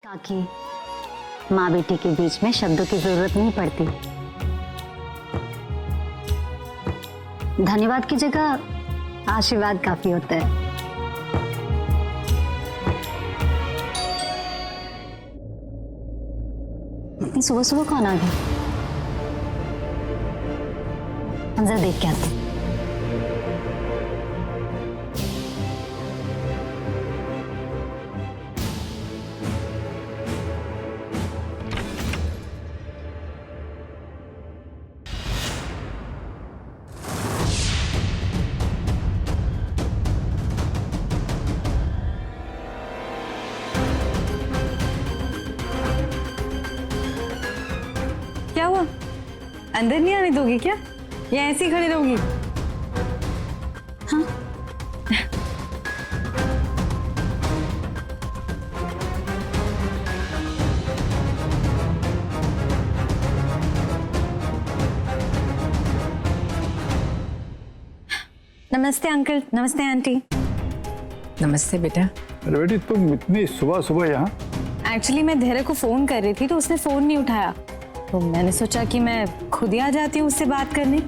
ताकि माँ बेटी के बीच में शब्दों की जरूरत नहीं पड़ती। धन्यवाद की जगह आशीर्वाद काफी होता है। इतनी सुबह सुबह कौन आ गया? हम जरा देख के आते हैं। क्या हुआ? अंदर नहीं आने दोगी क्या, या ऐसे ही खड़ी रहोगी? हाँ। नमस्ते अंकल, नमस्ते आंटी। नमस्ते बेटा। अरे बेटी, तुम इतनी सुबह सुबह यहाँ? एक्चुअली मैं धैर्य को फोन कर रही थी तो उसने फोन नहीं उठाया, तो मैंने सोचा कि मैं खुद ही आ जाती हूँ उससे बात करने।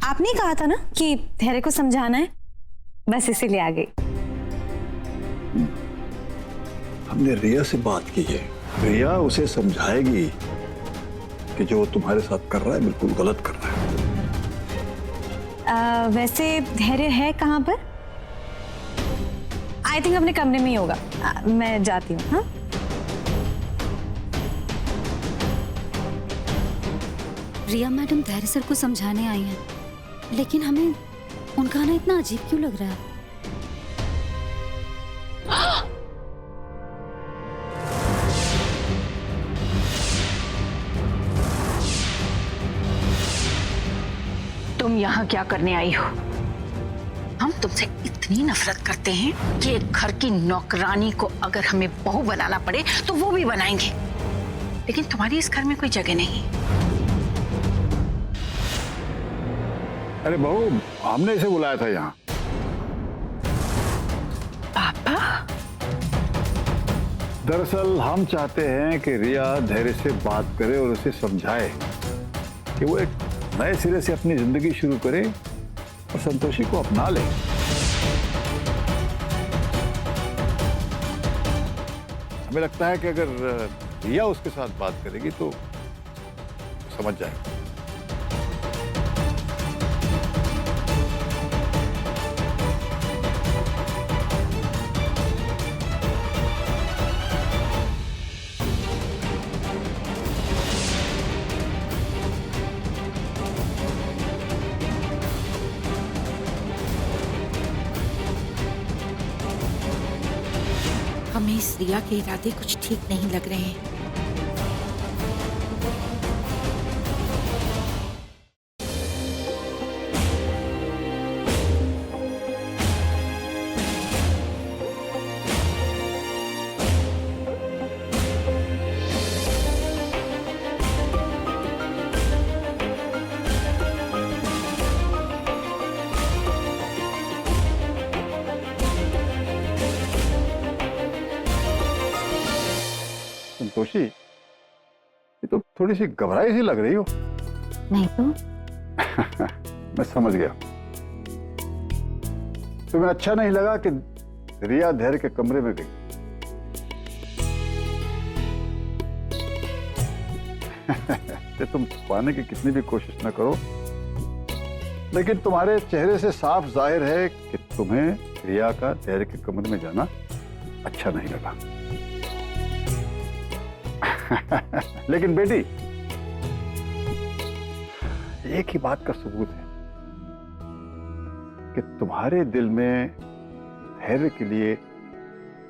आपने कहा था ना कि धैर्य को समझाना है, बस इसीलिए आ गई। हमने रिया से बात की है। रिया उसे समझाएगी कि जो तुम्हारे साथ कर रहा है बिल्कुल गलत कर रहा है। वैसे धैर्य है कहाँ पर? आई थिंक अपने कमरे में ही होगा। मैं जाती हूँ। हाँ, रिया मैडम धैर्य सर को समझाने आई हैं, लेकिन हमें उनका आना इतना अजीब क्यों लग रहा है? तुम यहाँ क्या करने आई हो? हम तुमसे इतनी नफरत करते हैं कि एक घर की नौकरानी को अगर हमें बहू बनाना पड़े तो वो भी बनाएंगे, लेकिन तुम्हारी इस घर में कोई जगह नहीं। अरे बहू, हमने इसे बुलाया था यहाँ। पापा? दरअसल हम चाहते हैं कि रिया धैर्य से बात करे और उसे समझाए कि वो एक नए सिरे से अपनी जिंदगी शुरू करे और संतोषी को अपना ले। हमें लगता है कि अगर रिया उसके साथ बात करेगी तो समझ जाएगी। हमें इस रिया के इरादे कुछ ठीक नहीं लग रहे हैं। संतोषी, ये तो थोड़ी सी घबराई सी लग रही हो। नहीं तो मैं समझ गया। तुम्हें अच्छा नहीं लगा कि रिया धैर्य के कमरे में गई। कि तुम छुपाने की कितनी भी कोशिश न करो, लेकिन तुम्हारे चेहरे से साफ जाहिर है कि तुम्हें रिया का धैर्य के कमरे में जाना अच्छा नहीं लगा। लेकिन बेटी, एक ही बात का सबूत है कि तुम्हारे दिल में धैर्य के लिए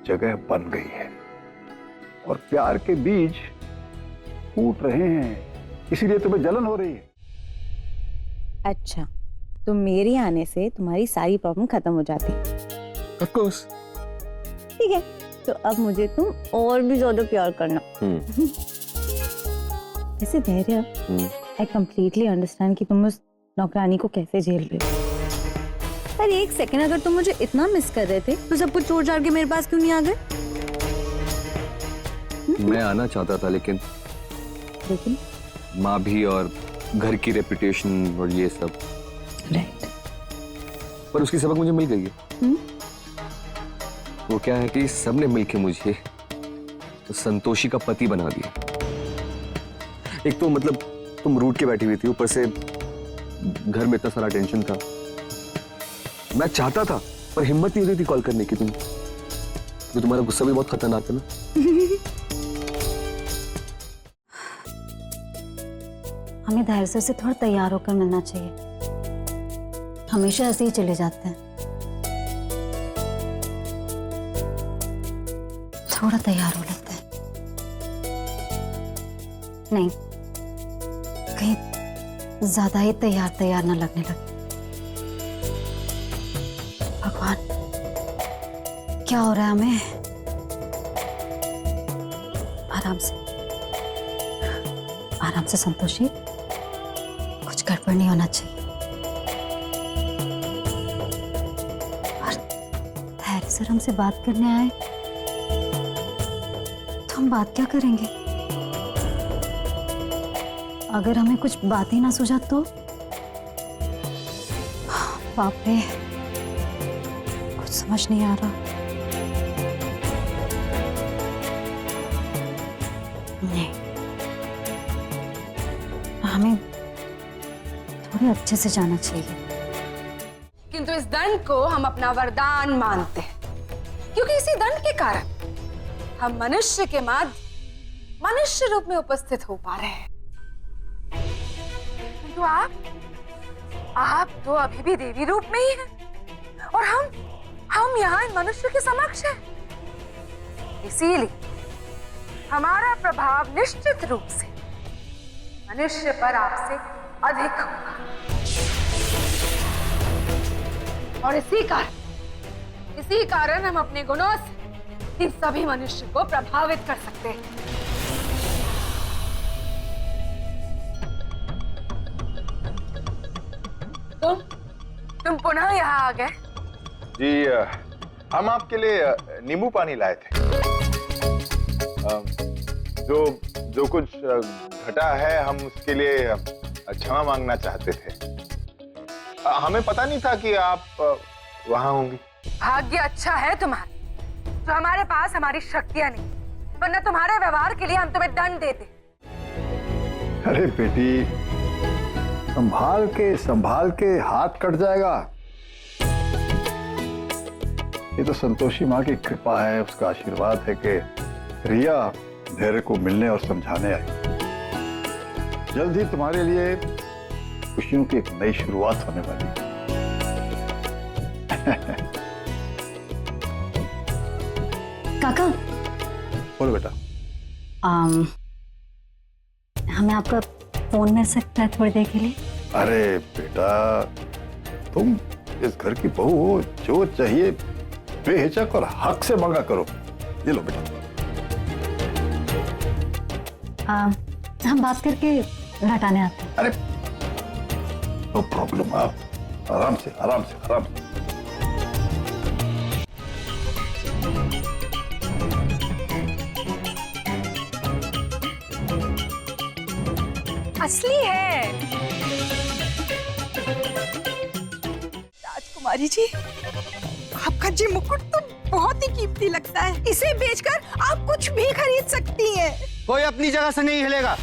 जगह बन गई है और प्यार के बीज फूट रहे हैं, इसीलिए तुम्हें जलन हो रही है। अच्छा, तो मेरे आने से तुम्हारी सारी प्रॉब्लम खत्म हो जाती है। Of course. ठीक है, तो अब मुझे तुम और भी ज्यादा प्यार करना। वैसे धैर्य, आई कंप्लीटली अंडरस्टैंड कि तुम उस नौकरानी को कैसे झेल रहे हो। अरे एक सेकंड, अगर तुम मुझे इतना मिस कर रहे थे तो सब कुछ छोड़ छाड़ के मेरे पास क्यों नहीं आ गए? मैं आना चाहता था लेकिन माँ भी और घर की रेपुटेशन और ये सब। राइट। पर उसकी सबक मुझे मिल गई है। वो क्या है कि सबने मिलके मुझे तो संतोषी का पति बना दिया। एक तो मतलब तुम रूठ के बैठी हुई थी, ऊपर से घर में इतना सारा टेंशन था। मैं चाहता था पर हिम्मत नहीं होती थी कॉल करने की। तो तुम्हारा गुस्सा भी बहुत खतरनाक है ना। हमें धैर्य सर से थोड़ा तैयार होकर मिलना चाहिए। हमेशा ऐसे ही चले जाते हैं। थोड़ा तैयार हो लेते हैं। नहीं, कहीं ज्यादा ही तैयार ना लगने लगे। भगवान, क्या हो रहा है हमें? आराम से संतोषी, कुछ गड़बड़ नहीं होना चाहिए। और धैर्य सर हमसे बात करने आए तो हम बात क्या करेंगे? अगर हमें कुछ बात ही ना सूझा तो? बाप रे, कुछ समझ नहीं आ रहा। नहीं, हमें थोड़े अच्छे से जाना चाहिए। किंतु इस दंड को हम अपना वरदान मानते हैं, क्योंकि इसी दंड के कारण हम मनुष्य के मध्य मनुष्य रूप में उपस्थित हो पा रहे हैं। किंतु आप तो अभी भी देवी रूप में ही हैं, और हम यहाँ इन मनुष्य के समक्ष हैं। इसीलिए हमारा प्रभाव निश्चित रूप से मनुष्य पर आपसे अधिक होगा, और इसी कारण हम अपने गुणों से इन सभी मनुष्य को प्रभावित कर सकते हैं। तुम पुनः यहाँ आ गए। जी, हम आपके लिए नींबू पानी लाए थे। जो कुछ घटा है हम उसके लिए क्षमा मांगना चाहते थे। हमें पता नहीं था कि आप वहां होंगी। भाग्य अच्छा है तुम्हारा, तो हमारे पास हमारी शक्तियां नहीं, वरना तुम्हारे व्यवहार के लिए हम तुम्हें दंड देते। अरे बेटी, संभाल के हाथ कट जाएगा। ये तो संतोषी माँ की कृपा है, उसका आशीर्वाद है कि रिया धैर्य को मिलने और समझाने आई। जल्द ही तुम्हारे लिए खुशियों की एक नई शुरुआत होने वाली है। काका, बोलो बेटा। हमें आपका फोन मिल सकता है थोड़ी देर के लिए? अरे बेटा, तुम इस घर की बहू हो, जो चाहिए बेहिचक और हक से मांगा करो। ये लो बेटा। हम बात करके हटाने आते हैं। अरे नो प्रॉब्लम, आप आराम से। असली है। राजकुमारी जी, आपका जी मुकुट तो बहुत ही कीमती लगता है। इसे बेचकर आप कुछ भी खरीद सकती हैं। कोई अपनी जगह से नहीं हिलेगा।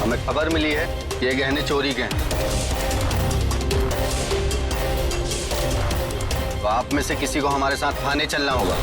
हमें खबर मिली है कि ये गहने चोरी के हैं, तो आप में से किसी को हमारे साथ थाने चलना होगा।